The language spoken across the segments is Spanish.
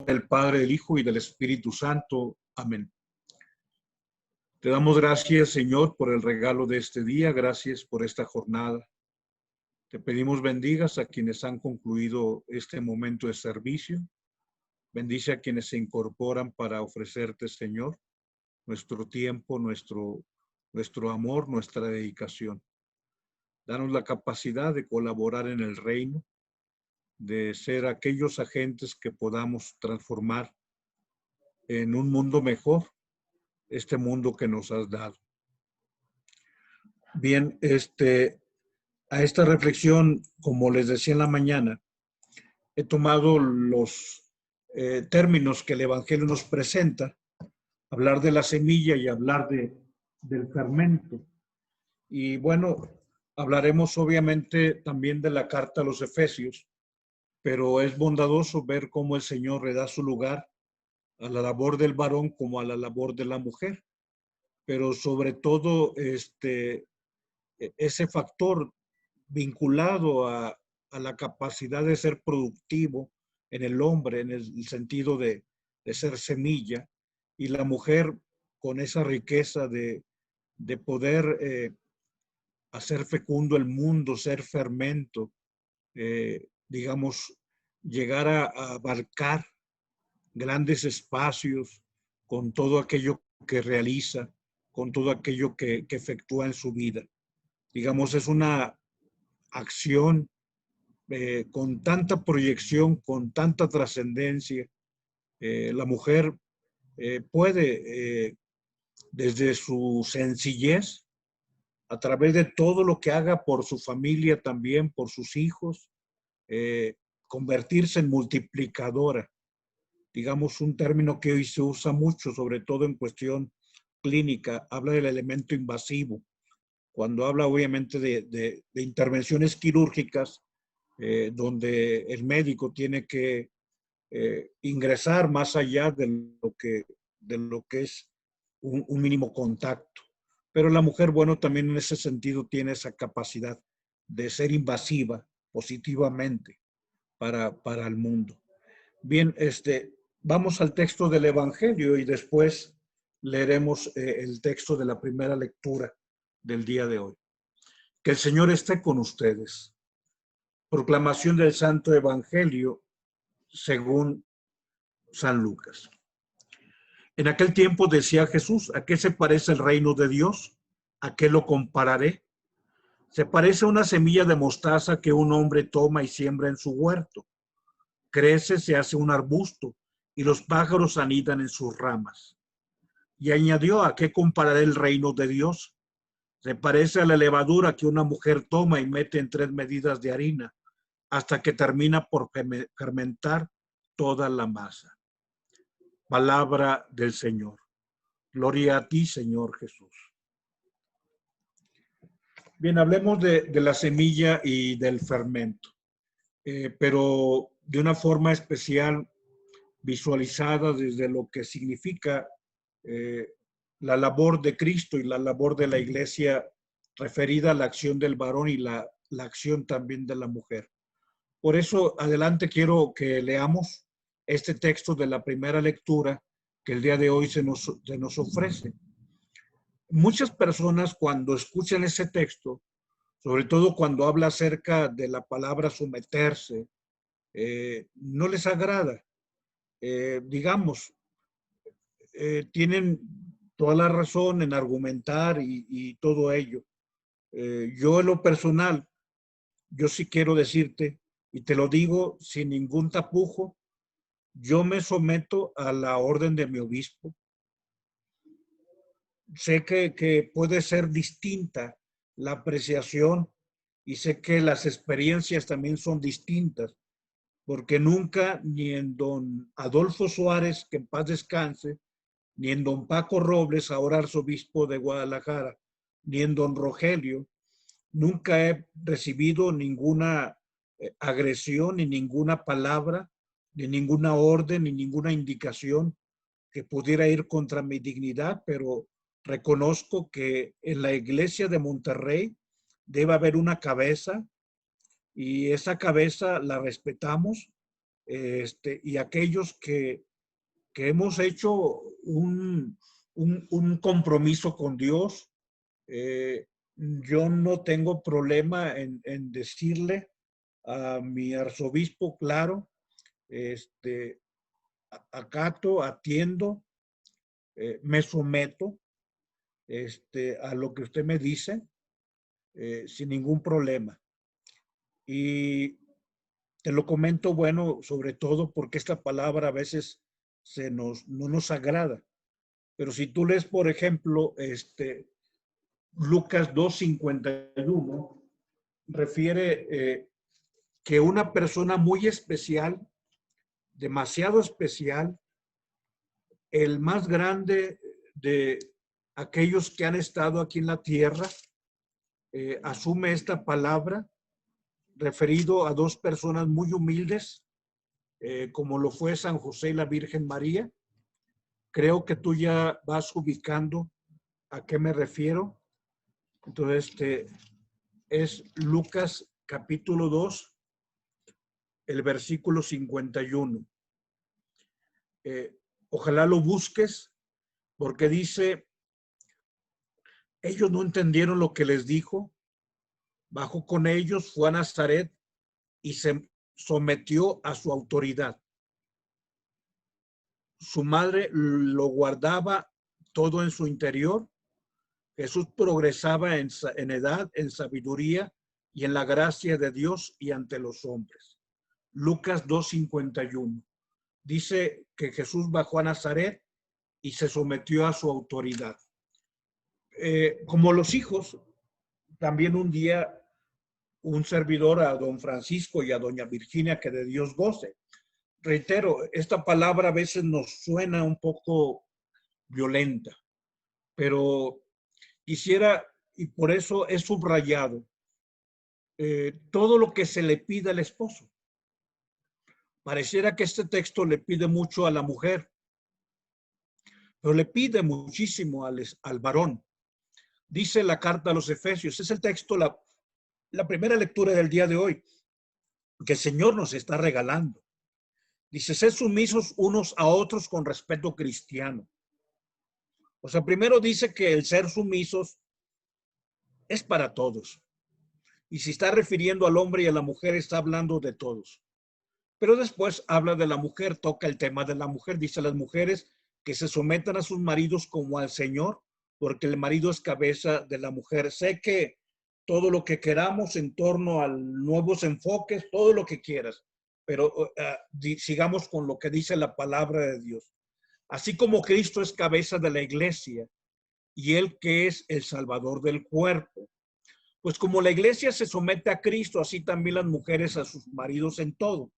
Del Padre, del Hijo y del Espíritu Santo. Amén. Te damos gracias, Señor, por el regalo de este día. Gracias por esta jornada. Te pedimos bendigas a quienes han concluido este momento de servicio. Bendice a quienes se incorporan para ofrecerte, Señor, nuestro tiempo, nuestro amor, nuestra dedicación. Danos la capacidad de colaborar en el reino, de ser aquellos agentes que podamos transformar en un mundo mejor este mundo que nos has dado. Bien, a esta reflexión, como les decía en la mañana, he tomado los términos que el Evangelio nos presenta, hablar de la semilla y hablar del fermento. Y bueno, hablaremos obviamente también de la carta a los Efesios, pero es bondadoso ver cómo el Señor le da su lugar a la labor del varón como a la labor de la mujer. Pero sobre todo ese factor vinculado a la capacidad de ser productivo en el hombre, en el sentido de ser semilla, y la mujer con esa riqueza de poder hacer fecundo el mundo, ser fermento, digamos, llegar a abarcar grandes espacios con todo aquello que realiza, con todo aquello que efectúa en su vida. Digamos, es una acción con tanta proyección, con tanta trascendencia. La mujer puede, desde su sencillez, a través de todo lo que haga por su familia también, por sus hijos, convertirse en multiplicadora. Digamos, un término que hoy se usa mucho, sobre todo en cuestión clínica, habla del elemento invasivo. Cuando habla obviamente de intervenciones quirúrgicas, donde el médico tiene que ingresar más allá de lo que es un mínimo contacto. Pero la mujer, bueno, también en ese sentido tiene esa capacidad de ser invasiva positivamente para el mundo. Bien, vamos al texto del Evangelio y después leeremos el texto de la primera lectura del día de hoy. Que el Señor esté con ustedes. Proclamación del Santo Evangelio según San Lucas. En aquel tiempo decía Jesús: ¿a qué se parece el reino de Dios? ¿A qué lo compararé? Se parece a una semilla de mostaza que un hombre toma y siembra en su huerto. Crece, se hace un arbusto y los pájaros anidan en sus ramas. Y añadió: ¿a qué compararé el reino de Dios? Se parece a la levadura que una mujer toma y mete en 3 medidas de harina hasta que termina por fermentar toda la masa. Palabra del Señor. Gloria a ti, Señor Jesús. Bien, hablemos de la semilla y del fermento, pero de una forma especial visualizada desde lo que significa la labor de Cristo y la labor de la Iglesia referida a la acción del varón y la acción también de la mujer. Por eso, adelante quiero que leamos este texto de la primera lectura que el día de hoy se nos ofrece. Muchas personas cuando escuchan ese texto, sobre todo cuando habla acerca de la palabra someterse, no les agrada. Digamos, tienen toda la razón en argumentar y todo ello. Yo en lo personal, yo sí quiero decirte, y te lo digo sin ningún tapujo, yo me someto a la orden de mi obispo. Sé que puede ser distinta la apreciación y sé que las experiencias también son distintas, porque nunca ni en don Adolfo Suárez, que en paz descanse, ni en don Paco Robles, ahora arzobispo de Guadalajara, ni en don Rogelio, nunca he recibido ninguna agresión, ni ninguna palabra, ni ninguna orden, ni ninguna indicación que pudiera ir contra mi dignidad, pero reconozco que en la iglesia de Monterrey debe haber una cabeza y esa cabeza la respetamos y aquellos que hemos hecho un compromiso con Dios, yo no tengo problema en decirle a mi arzobispo, claro, acato, atiendo, me someto a lo que usted me dice, sin ningún problema. Y te lo comento, bueno, sobre todo porque esta palabra a veces no nos agrada. Pero si tú lees, por ejemplo, Lucas 2:51, refiere que una persona muy especial, demasiado especial, el más grande de aquellos que han estado aquí en la tierra, asume esta palabra referido a dos personas muy humildes, como lo fue San José y la Virgen María. Creo que tú ya vas ubicando a qué me refiero. Entonces, es Lucas capítulo 2, el versículo 51. Ojalá lo busques, porque dice, ellos no entendieron lo que les dijo, bajó con ellos, fue a Nazaret y se sometió a su autoridad. Su madre lo guardaba todo en su interior. Jesús progresaba en edad, en sabiduría y en la gracia de Dios y ante los hombres. Lucas 2:51. Dice que Jesús bajó a Nazaret y se sometió a su autoridad. Como los hijos, también un día un servidor a don Francisco y a doña Virginia, que de Dios goce. Reitero, esta palabra a veces nos suena un poco violenta, pero quisiera, y por eso es subrayado, todo lo que se le pide al esposo. Pareciera que este texto le pide mucho a la mujer, pero le pide muchísimo al varón. Dice la carta a los Efesios, es el texto, la primera lectura del día de hoy, que el Señor nos está regalando. Dice, sed sumisos unos a otros con respeto cristiano. O sea, primero dice que el ser sumisos es para todos. Y si está refiriendo al hombre y a la mujer, está hablando de todos. Pero después habla de la mujer, toca el tema de la mujer. Dice a las mujeres que se sometan a sus maridos como al Señor, porque el marido es cabeza de la mujer. Sé que todo lo que queramos en torno a nuevos enfoques, todo lo que quieras, pero sigamos con lo que dice la palabra de Dios. Así como Cristo es cabeza de la iglesia y él que es el salvador del cuerpo. Pues como la iglesia se somete a Cristo, así también las mujeres a sus maridos en todo.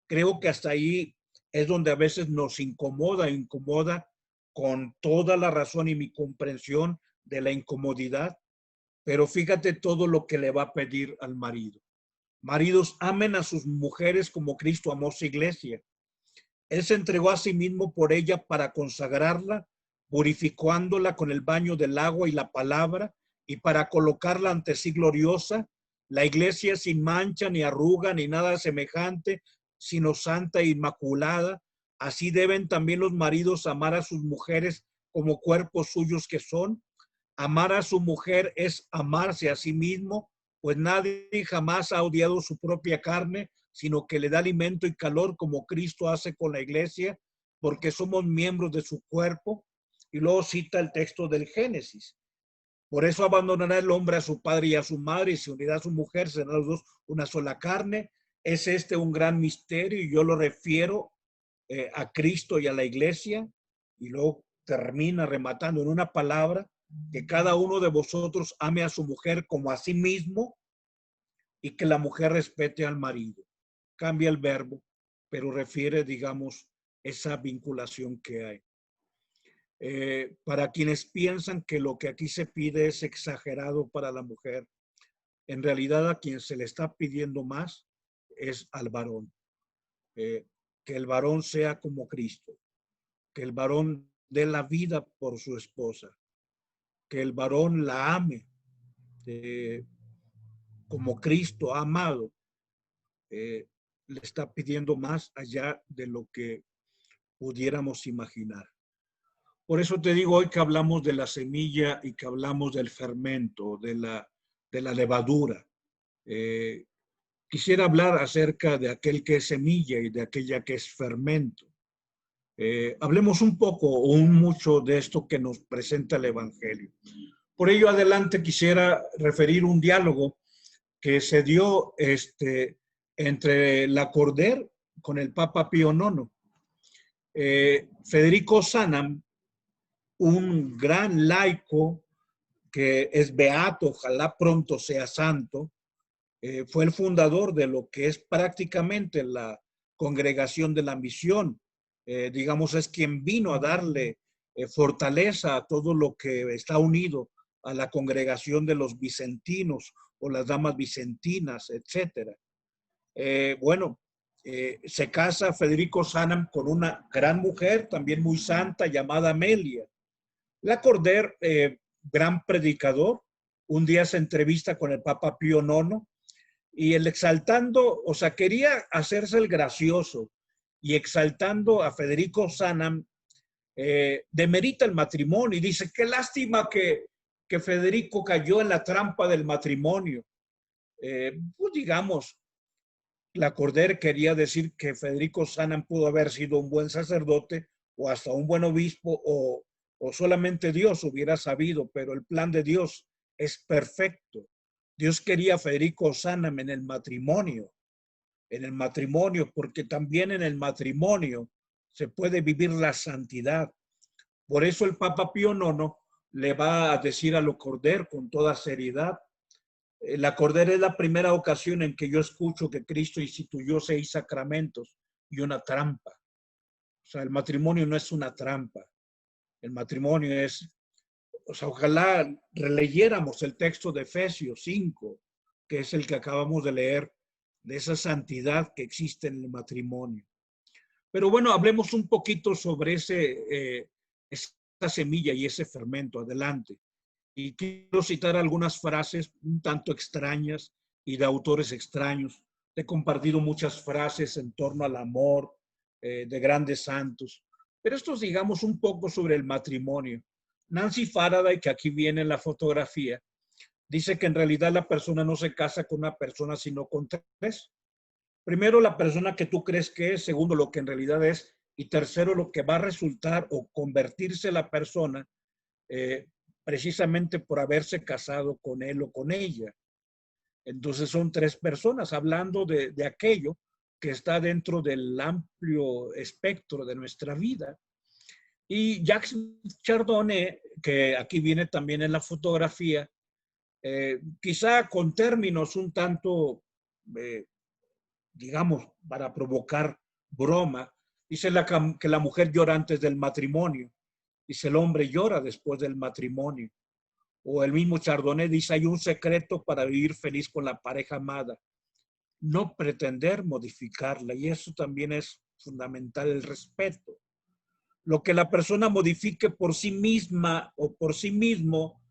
Creo que hasta ahí es donde a veces nos incomoda con toda la razón y mi comprensión de la incomodidad. Pero fíjate todo lo que le va a pedir al marido. Maridos, amen a sus mujeres como Cristo amó su iglesia. Él se entregó a sí mismo por ella para consagrarla, purificándola con el baño del agua y la palabra, y para colocarla ante sí gloriosa, la iglesia sin mancha, ni arruga, ni nada semejante, sino santa e inmaculada. Así deben también los maridos amar a sus mujeres como cuerpos suyos que son. Amar a su mujer es amarse a sí mismo, pues nadie jamás ha odiado su propia carne, sino que le da alimento y calor como Cristo hace con la iglesia, porque somos miembros de su cuerpo. Y luego cita el texto del Génesis. Por eso abandonará el hombre a su padre y a su madre y se unirá a su mujer, serán los dos una sola carne. Es un gran misterio y yo lo refiero a Cristo y a la iglesia. Y luego termina rematando en una palabra, que cada uno de vosotros ame a su mujer como a sí mismo y que la mujer respete al marido. Cambia el verbo, pero refiere, digamos, esa vinculación que hay. Para quienes piensan que lo que aquí se pide es exagerado para la mujer, en realidad a quien se le está pidiendo más es al varón. Que el varón sea como Cristo, que el varón dé la vida por su esposa, que el varón la ame como Cristo ha amado. le está pidiendo más allá de lo que pudiéramos imaginar. Por eso te digo hoy que hablamos de la semilla y que hablamos del fermento, de la levadura. Eh, Quisiera hablar acerca de aquel que es semilla y de aquella que es fermento. Hablemos un poco o un mucho de esto que nos presenta el Evangelio. Por ello, adelante quisiera referir un diálogo que se dio entre Lacordaire con el Papa Pío IX. Federico Sanam, un gran laico que es beato, ojalá pronto sea santo, fue el fundador de lo que es prácticamente la Congregación de la Misión. Digamos, es quien vino a darle fortaleza a todo lo que está unido a la congregación de los vicentinos o las damas vicentinas, etcétera. Se casa Federico Sanam con una gran mujer, también muy santa, llamada Amelia. Lacordaire, gran predicador, un día se entrevista con el Papa Pío IX y el exaltando, o sea, quería hacerse el gracioso y exaltando a Federico Sanam, demerita el matrimonio y dice, qué lástima que Federico cayó en la trampa del matrimonio. Pues digamos, Lacordaire quería decir que Federico Sanam pudo haber sido un buen sacerdote o hasta un buen obispo o solamente Dios hubiera sabido, pero el plan de Dios es perfecto. Dios quería a Federico Sanam en el matrimonio, porque también en el matrimonio se puede vivir la santidad. Por eso el Papa Pío IX le va a decir a Lacordaire con toda seriedad, Lacordaire es la primera ocasión en que yo escucho que Cristo instituyó 6 sacramentos y una trampa. O sea, el matrimonio no es una trampa. El matrimonio es, o sea, ojalá releyéramos el texto de Efesios 5, que es el que acabamos de leer, de esa santidad que existe en el matrimonio. Pero bueno, hablemos un poquito sobre esa semilla y ese fermento. Adelante. Y quiero citar algunas frases un tanto extrañas y de autores extraños. He compartido muchas frases en torno al amor de grandes santos, pero esto es, digamos, un poco sobre el matrimonio. Nancy Faraday, que aquí viene en la fotografía, dice que en realidad la persona no se casa con una persona, sino con 3. Primero, la persona que tú crees que es, segundo, lo que en realidad es, y tercero, lo que va a resultar o convertirse la persona precisamente por haberse casado con él o con ella. Entonces son 3 personas hablando de aquello que está dentro del amplio espectro de nuestra vida. Y Jacques Chardonnay, que aquí viene también en la fotografía, quizá con términos un tanto, digamos, para provocar broma, dice que la mujer llora antes del matrimonio, dice el hombre llora después del matrimonio. O el mismo Chardonnay dice, hay un secreto para vivir feliz con la pareja amada, no pretender modificarla. Y eso también es fundamental, el respeto. Lo que la persona modifique por sí misma o por sí mismo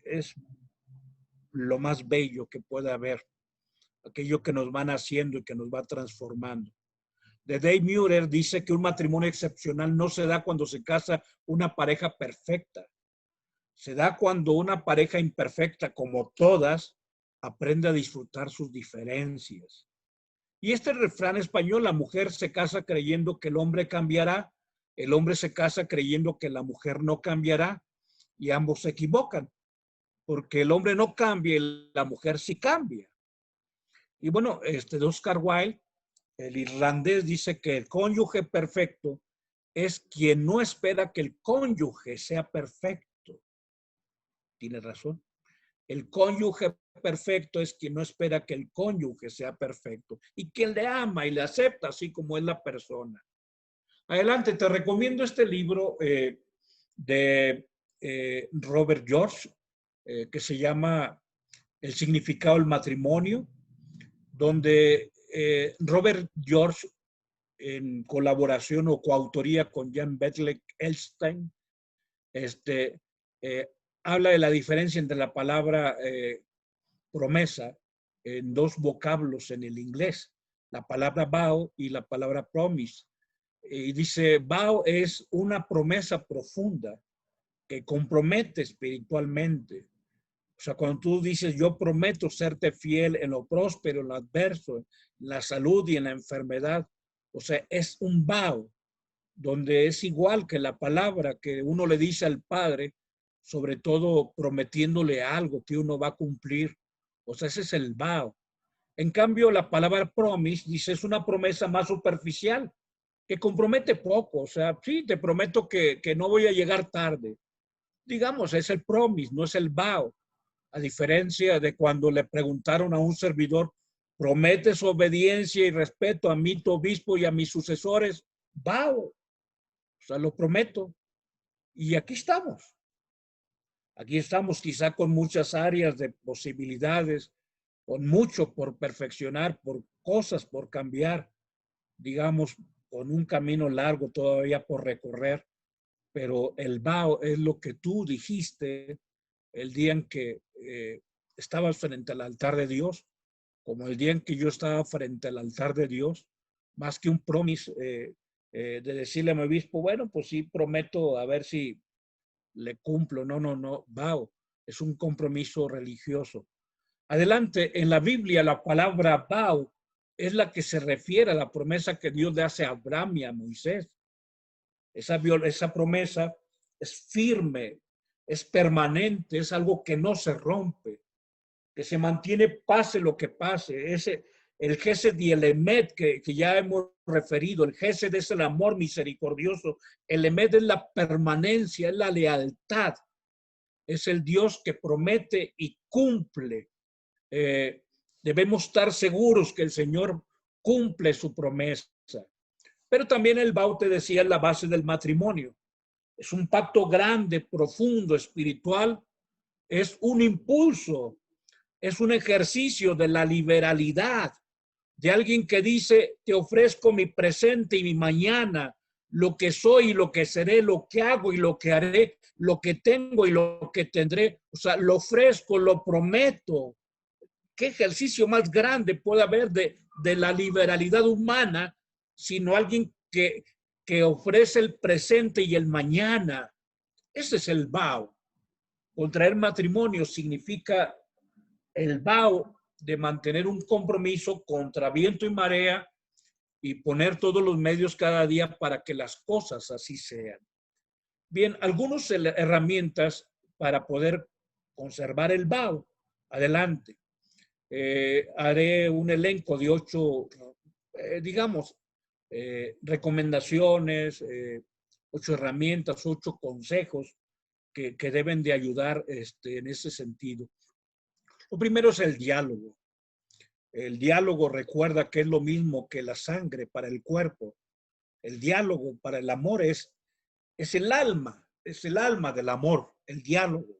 es lo más bello que puede haber, aquello que nos van haciendo y que nos va transformando. De Dave Mueller dice que un matrimonio excepcional no se da cuando se casa una pareja perfecta. Se da cuando una pareja imperfecta, como todas, aprende a disfrutar sus diferencias. Y este refrán español, la mujer se casa creyendo que el hombre cambiará, el hombre se casa creyendo que la mujer no cambiará, y ambos se equivocan, porque el hombre no cambia y la mujer sí cambia. Y bueno, de Oscar Wilde, el irlandés, dice que el cónyuge perfecto es quien no espera que el cónyuge sea perfecto. Tiene razón. El cónyuge perfecto es quien no espera que el cónyuge sea perfecto y quien le ama y le acepta así como es la persona. Adelante, te recomiendo este libro de Robert George, que se llama El significado del matrimonio, donde Robert George, en colaboración o coautoría con Jan Bedlek Elstein, habla de la diferencia entre la palabra promesa en 2 vocablos en el inglés. la palabra vow y la palabra promise. Y dice, vow es una promesa profunda que compromete espiritualmente. O sea, cuando tú dices, yo prometo serte fiel en lo próspero, en lo adverso, en la salud y en la enfermedad. O sea, es un vow, donde es igual que la palabra que uno le dice al Padre, sobre todo prometiéndole algo que uno va a cumplir. O sea, ese es el vow. En cambio, la palabra promise dice es una promesa más superficial, que compromete poco. O sea, sí, te prometo que no voy a llegar tarde. Digamos, es el promise, no es el vow. A diferencia de cuando le preguntaron a un servidor, ¿prometes obediencia y respeto a mí, tu obispo, y a mis sucesores? Vow. O sea, lo prometo. Y aquí estamos. Aquí estamos quizá con muchas áreas de posibilidades, con mucho por perfeccionar, por cosas por cambiar, digamos, con un camino largo todavía por recorrer, pero el vow es lo que tú dijiste el día en que estabas frente al altar de Dios, como el día en que yo estaba frente al altar de Dios, más que un promise de decirle a mi obispo, bueno, pues sí, prometo a ver si le cumplo. No, no, no, vow es un compromiso religioso. Adelante, en la Biblia la palabra vow es la que se refiere a la promesa que Dios le hace a Abraham y a Moisés. Esa promesa es firme, es permanente, es algo que no se rompe, que se mantiene pase lo que pase. El Gesed y el Emet que ya hemos referido, el Gesed es el amor misericordioso, el Emet es la permanencia, es la lealtad, es el Dios que promete y cumple. Debemos estar seguros que el Señor cumple su promesa. Pero también el vow, te decía, es la base del matrimonio. Es un pacto grande, profundo, espiritual. Es un impulso, es un ejercicio de la liberalidad de alguien que dice, te ofrezco mi presente y mi mañana, lo que soy y lo que seré, lo que hago y lo que haré, lo que tengo y lo que tendré. O sea, lo ofrezco, lo prometo. ¿Qué ejercicio más grande puede haber de la liberalidad humana, sino alguien que ofrece el presente y el mañana? Ese es el vow. Contraer matrimonio significa el vow de mantener un compromiso contra viento y marea y poner todos los medios cada día para que las cosas así sean. Bien, algunas herramientas para poder conservar el vow. Adelante. Haré un elenco de 8, digamos, recomendaciones, 8 herramientas, 8 consejos que deben de ayudar en ese sentido. Lo primero es el diálogo. El diálogo, recuerda que es lo mismo que la sangre para el cuerpo. El diálogo para el amor es el alma del amor, el diálogo.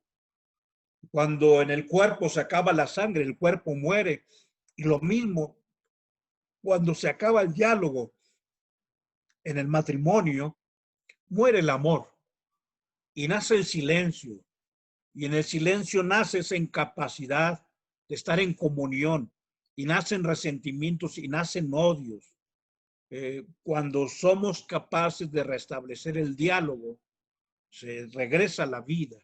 Cuando en el cuerpo se acaba la sangre, el cuerpo muere. Y lo mismo cuando se acaba el diálogo en el matrimonio, muere el amor y nace el silencio. Y en el silencio nace esa incapacidad de estar en comunión y nacen resentimientos y nacen odios. Cuando somos capaces de restablecer el diálogo, se regresa la vida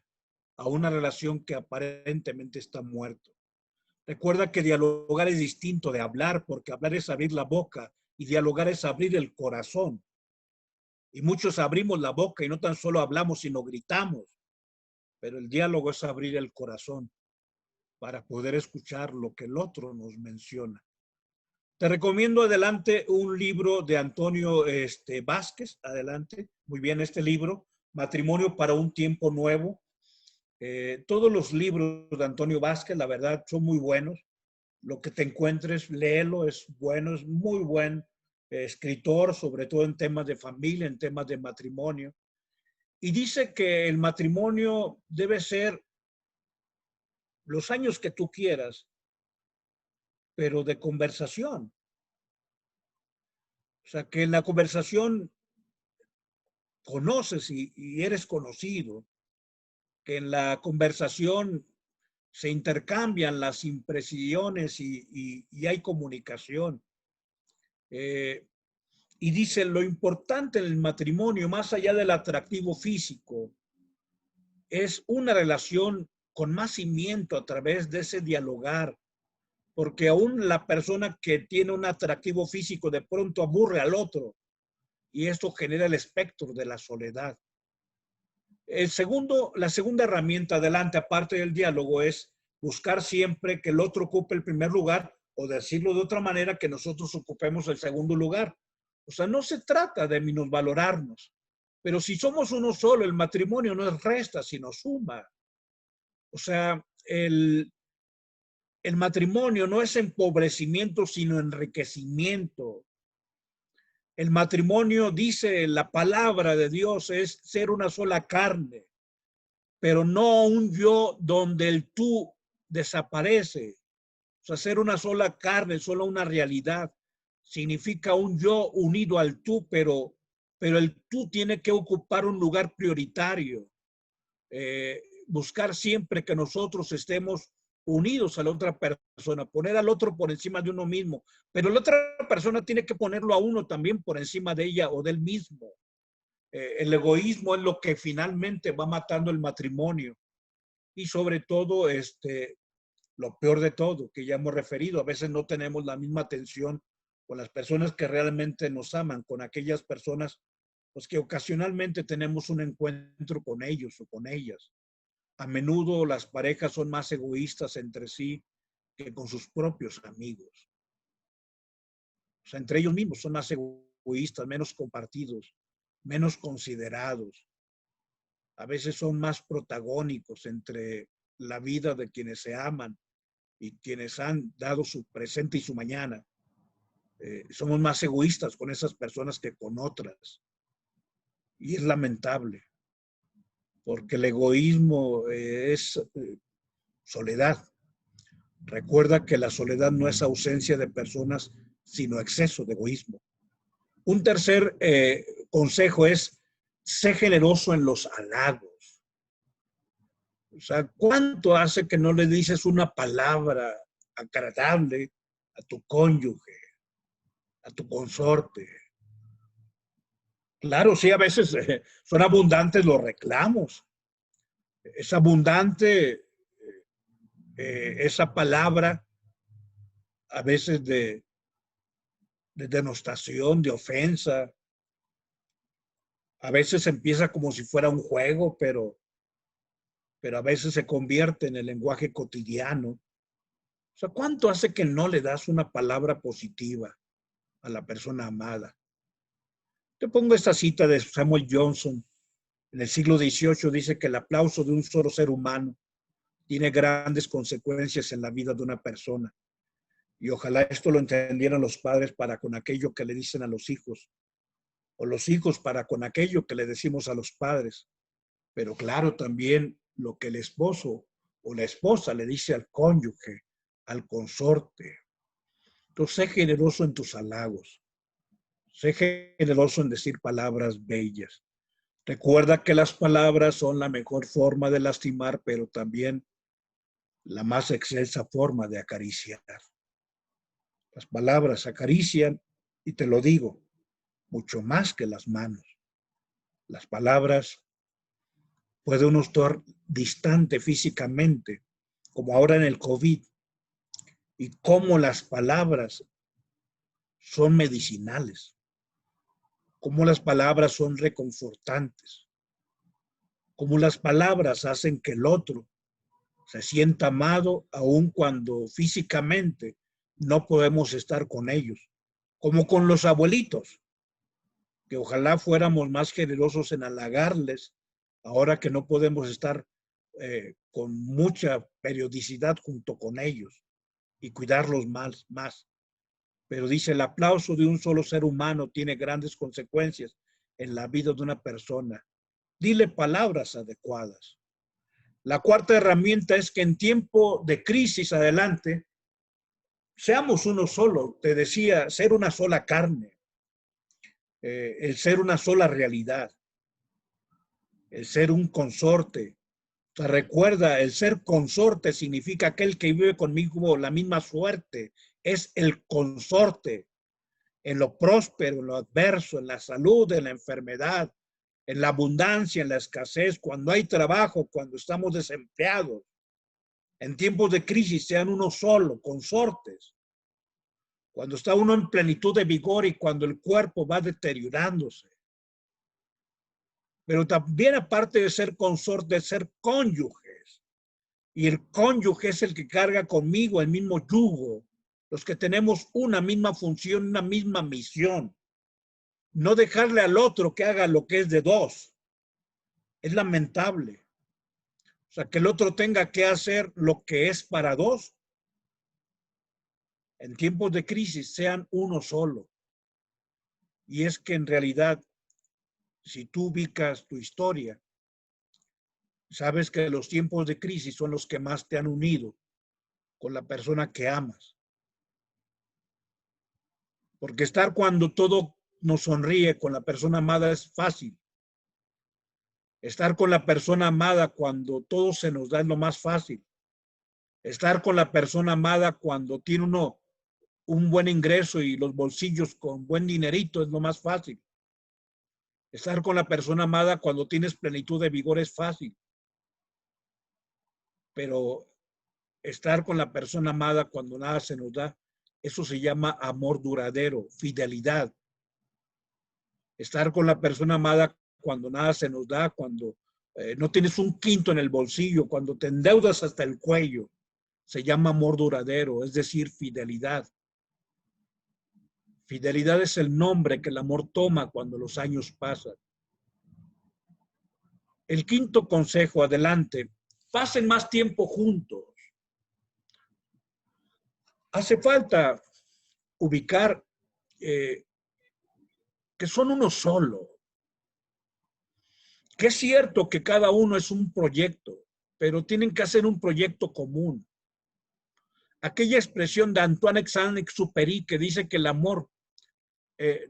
a una relación que aparentemente está muerta. Recuerda que dialogar es distinto de hablar, porque hablar es abrir la boca y dialogar es abrir el corazón. Y muchos abrimos la boca y no tan solo hablamos, sino gritamos. Pero el diálogo es abrir el corazón para poder escuchar lo que el otro nos menciona. Te recomiendo adelante un libro de Antonio Vázquez, adelante, muy bien este libro, Matrimonio para un tiempo nuevo. Todos los libros de Antonio Vázquez, la verdad, son muy buenos. Lo que te encuentres, léelo, es bueno, es muy buen escritor, sobre todo en temas de familia, en temas de matrimonio. Y dice que el matrimonio debe ser los años que tú quieras, pero de conversación. O sea, que en la conversación conoces y eres conocido, que en la conversación se intercambian las impresiones y hay comunicación. Y dice, lo importante en el matrimonio, más allá del atractivo físico, es una relación con más cimiento a través de ese dialogar, porque aún la persona que tiene un atractivo físico de pronto aburre al otro y esto genera el espectro de la soledad. La segunda herramienta adelante, aparte del diálogo, es buscar siempre que el otro ocupe el primer lugar, o decirlo de otra manera, que nosotros ocupemos el segundo lugar. O sea, no se trata de minusvalorarnos, pero si somos uno solo, el matrimonio no es resta, sino suma. O sea, el matrimonio no es empobrecimiento, sino enriquecimiento. El matrimonio, dice la palabra de Dios, es ser una sola carne, pero no un yo donde el tú desaparece. O sea, ser una sola carne, solo una realidad, significa un yo unido al tú, pero el tú tiene que ocupar un lugar prioritario. Buscar siempre que nosotros estemos unidos a la otra persona, poner al otro por encima de uno mismo, pero la otra persona tiene que ponerlo a uno también por encima de ella o del mismo. El egoísmo es lo que finalmente va matando el matrimonio y sobre todo lo peor de todo, que ya hemos referido, a veces no tenemos la misma atención con las personas que realmente nos aman, con aquellas personas pues, que ocasionalmente tenemos un encuentro con ellos o con ellas. A menudo las parejas son más egoístas entre sí que con sus propios amigos. O sea, entre ellos mismos son más egoístas, menos compartidos, menos considerados. A veces son más protagónicos entre la vida de quienes se aman y quienes han dado su presente y su mañana. Somos más egoístas con esas personas que con otras. Y es lamentable, porque el egoísmo es soledad. Recuerda que la soledad no es ausencia de personas, sino exceso de egoísmo. Un tercer consejo es, sé generoso en los halagos. O sea, ¿cuánto hace que no le dices una palabra agradable a tu cónyuge, a tu consorte? Claro, sí, a veces son abundantes los reclamos. Es abundante esa palabra, a veces de denostación, de ofensa. A veces empieza como si fuera un juego, pero a veces se convierte en el lenguaje cotidiano. O sea, ¿cuánto hace que no le das una palabra positiva a la persona amada? Te pongo esta cita de Samuel Johnson. En el siglo XVIII dice que el aplauso de un solo ser humano tiene grandes consecuencias en la vida de una persona. Y ojalá esto lo entendieran los padres para con aquello que le dicen a los hijos, o los hijos para con aquello que le decimos a los padres. Pero claro, también lo que el esposo o la esposa le dice al cónyuge, al consorte. Entonces, sé generoso en tus halagos. Sé generoso en decir palabras bellas. Recuerda que las palabras son la mejor forma de lastimar, pero también la más excelsa forma de acariciar. Las palabras acarician, y te lo digo, mucho más que las manos. Las palabras puede uno estar distante físicamente, como ahora en el COVID, y cómo las palabras son medicinales, cómo las palabras son reconfortantes, cómo las palabras hacen que el otro se sienta amado aun cuando físicamente no podemos estar con ellos, como con los abuelitos, que ojalá fuéramos más generosos en halagarles ahora que no podemos estar con mucha periodicidad junto con ellos y cuidarlos más. Pero dice, el aplauso de un solo ser humano tiene grandes consecuencias en la vida de una persona. Dile palabras adecuadas. La cuarta herramienta es que en tiempo de crisis adelante, seamos uno solo. Te decía, ser una sola carne, el ser una sola realidad, el ser un consorte. O sea, recuerda, el ser consorte significa aquel que vive conmigo la misma suerte. Es el consorte. en lo próspero, en lo adverso, en la salud, en la enfermedad, en la abundancia, en la escasez, cuando hay trabajo, cuando estamos desempleados, en tiempos de crisis, sean uno solo, consortes, cuando está uno en plenitud de vigor y cuando el cuerpo va deteriorándose. Pero también, aparte de ser consorte, ser cónyuges. Y el cónyuge es el que carga conmigo el mismo yugo, los que tenemos una misma función, una misma misión. No dejarle al otro que haga lo que es de dos. Es lamentable. O sea, que el otro tenga que hacer lo que es para dos. En tiempos de crisis sean uno solo. Y es que en realidad, si tú ubicas tu historia, sabes que los tiempos de crisis son los que más te han unido con la persona que amas. Porque estar cuando todo nos sonríe con la persona amada es fácil. Estar con la persona amada cuando todo se nos da es lo más fácil. Estar con la persona amada cuando tiene uno un buen ingreso y los bolsillos con buen dinerito es lo más fácil. Estar con la persona amada cuando tienes plenitud de vigor es fácil. Pero estar con la persona amada cuando nada se nos da, eso se llama amor duradero, fidelidad. Estar con la persona amada cuando nada se nos da, cuando no tienes un quinto en el bolsillo, cuando te endeudas hasta el cuello, se llama amor duradero, es decir, fidelidad. Fidelidad es el nombre que el amor toma cuando los años pasan. El quinto consejo, adelante, pasen más tiempo juntos. Hace falta ubicar que son uno solo. Que es cierto que cada uno es un proyecto, pero tienen que hacer un proyecto común. Aquella expresión de Antoine Saint-Exupéry que dice que el amor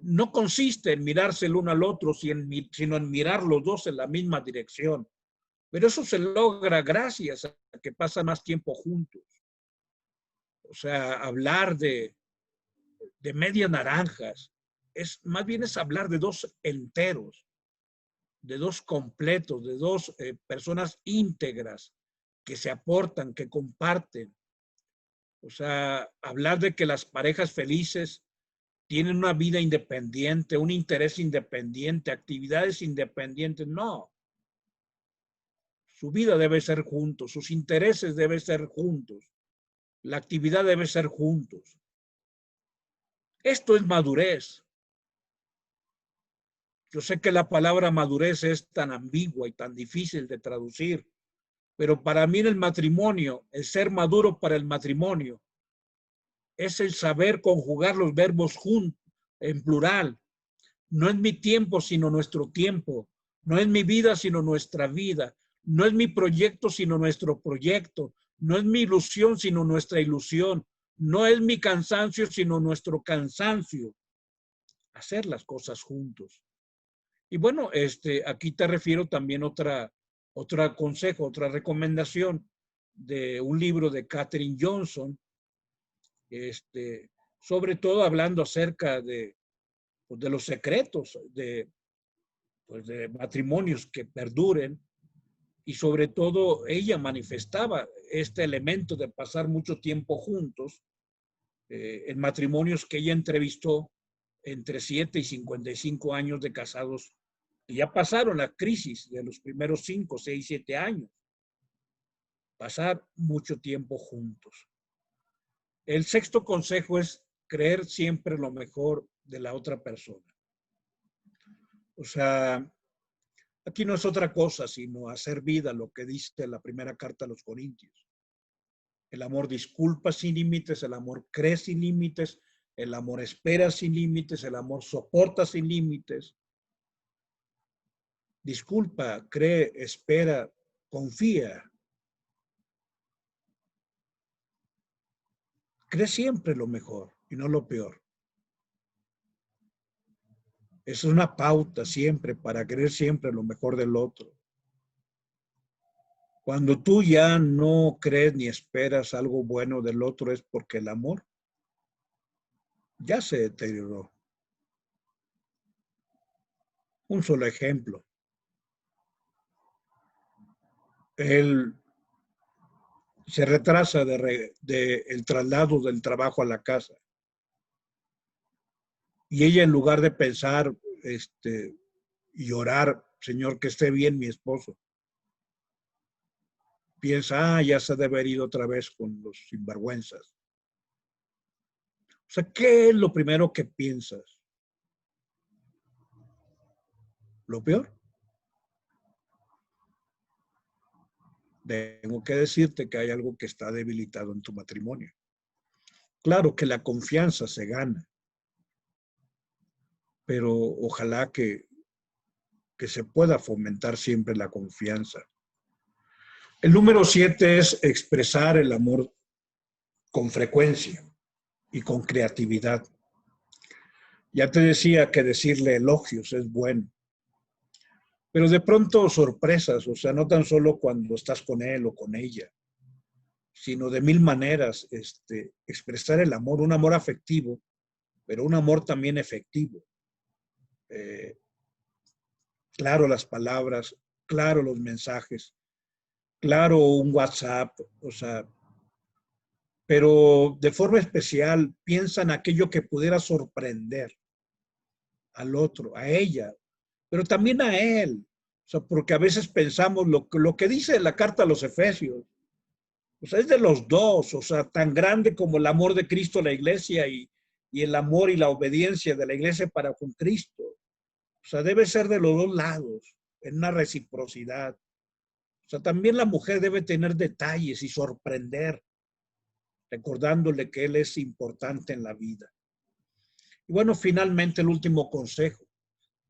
no consiste en mirarse el uno al otro, sino en mirar los dos en la misma dirección. Pero eso se logra gracias a que pasan más tiempo juntos. O sea, hablar de medias naranjas, más bien es hablar de dos enteros, de dos completos, de dos personas íntegras que se aportan, que comparten. O sea, hablar de que las parejas felices tienen una vida independiente, un interés independiente, actividades independientes, no. Su vida debe ser juntos, sus intereses deben ser juntos, la actividad debe ser juntos. Esto es madurez. Yo sé que la palabra madurez es tan ambigua y tan difícil de traducir, pero para mí en el matrimonio, el ser maduro para el matrimonio, es el saber conjugar los verbos juntos, en plural. No es mi tiempo, sino nuestro tiempo. No es mi vida, sino nuestra vida. No es mi proyecto, sino nuestro proyecto. No es mi ilusión, sino nuestra ilusión. No es mi cansancio, sino nuestro cansancio. Hacer las cosas juntos. Y bueno, aquí te refiero también otro consejo, otra recomendación de un libro de Katherine Johnson, sobre todo hablando acerca de los secretos de matrimonios que perduren, y sobre todo ella manifestaba este elemento de pasar mucho tiempo juntos en matrimonios que ella entrevistó entre 7 y 55 años de casados, y ya pasaron la crisis de los primeros 5, 6, 7 años. Pasar mucho tiempo juntos. El sexto consejo es creer siempre lo mejor de la otra persona. O sea, aquí no es otra cosa sino hacer vida lo que dice la primera carta a los Corintios. El amor disculpa sin límites, el amor cree sin límites, el amor espera sin límites, el amor soporta sin límites. Disculpa, cree, espera, confía. Cree siempre lo mejor y no lo peor. Es una pauta siempre para creer siempre lo mejor del otro. Cuando tú ya no crees ni esperas algo bueno del otro es porque el amor ya se deterioró. Un solo ejemplo. Él se retrasa el traslado del trabajo a la casa. Y ella, en lugar de pensar y orar, Señor, que esté bien mi esposo, piensa, ya se debe haber ido otra vez con los sinvergüenzas. O sea, ¿qué es lo primero que piensas? ¿Lo peor? Tengo que decirte que hay algo que está debilitado en tu matrimonio. Claro que la confianza se gana, pero ojalá que se pueda fomentar siempre la confianza. El número 7 es expresar el amor con frecuencia y con creatividad. Ya te decía que decirle elogios es bueno, pero de pronto sorpresas, o sea, no tan solo cuando estás con él o con ella, sino de mil maneras, expresar el amor, un amor afectivo, pero un amor también efectivo. Eh, claro las palabras, claro los mensajes, claro un WhatsApp, o sea, pero de forma especial piensa en aquello que pudiera sorprender al otro, a ella, pero también a él. O sea, porque a veces pensamos lo que dice la carta a los Efesios, o sea, es de los dos, o sea, tan grande como el amor de Cristo a la iglesia y el amor y la obediencia de la iglesia para con Cristo. O sea, debe ser de los dos lados, en una reciprocidad. O sea, también la mujer debe tener detalles y sorprender, recordándole que él es importante en la vida. Y bueno, finalmente el último consejo,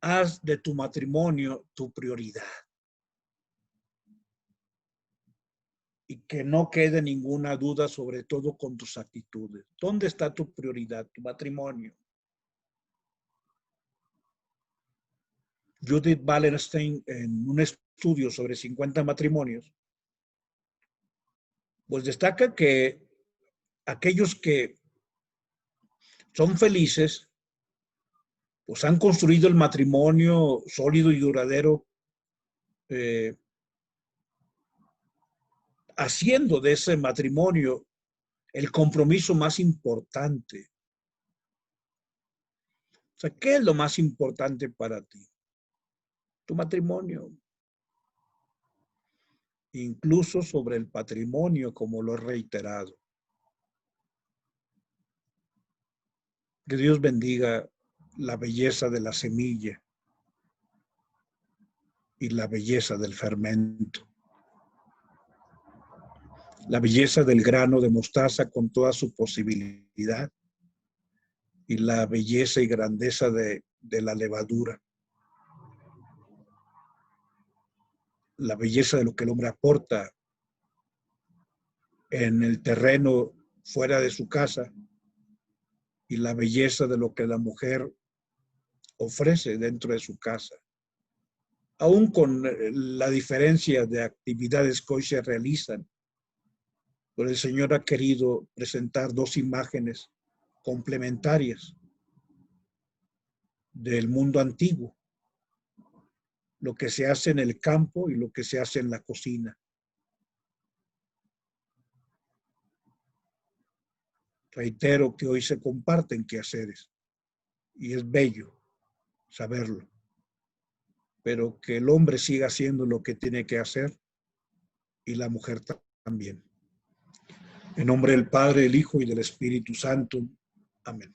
haz de tu matrimonio tu prioridad. Y que no quede ninguna duda, sobre todo con tus actitudes. ¿Dónde está tu prioridad, tu matrimonio? Judith Wallerstein, en un estudio sobre 50 matrimonios, pues destaca que aquellos que son felices, pues han construido el matrimonio sólido y duradero, eh, haciendo de ese matrimonio el compromiso más importante. O sea, ¿qué es lo más importante para ti? Tu matrimonio. Incluso sobre el patrimonio, como lo he reiterado. Que Dios bendiga la belleza de la semilla y la belleza del fermento. La belleza del grano de mostaza con toda su posibilidad y la belleza y grandeza de la levadura. La belleza de lo que el hombre aporta en el terreno fuera de su casa y la belleza de lo que la mujer ofrece dentro de su casa. Aún con la diferencia de actividades que hoy se realizan, pero el Señor ha querido presentar dos imágenes complementarias del mundo antiguo, lo que se hace en el campo y lo que se hace en la cocina. Reitero que hoy se comparten quehaceres y es bello saberlo, pero que el hombre siga haciendo lo que tiene que hacer y la mujer también. En nombre del Padre, del Hijo y del Espíritu Santo. Amén.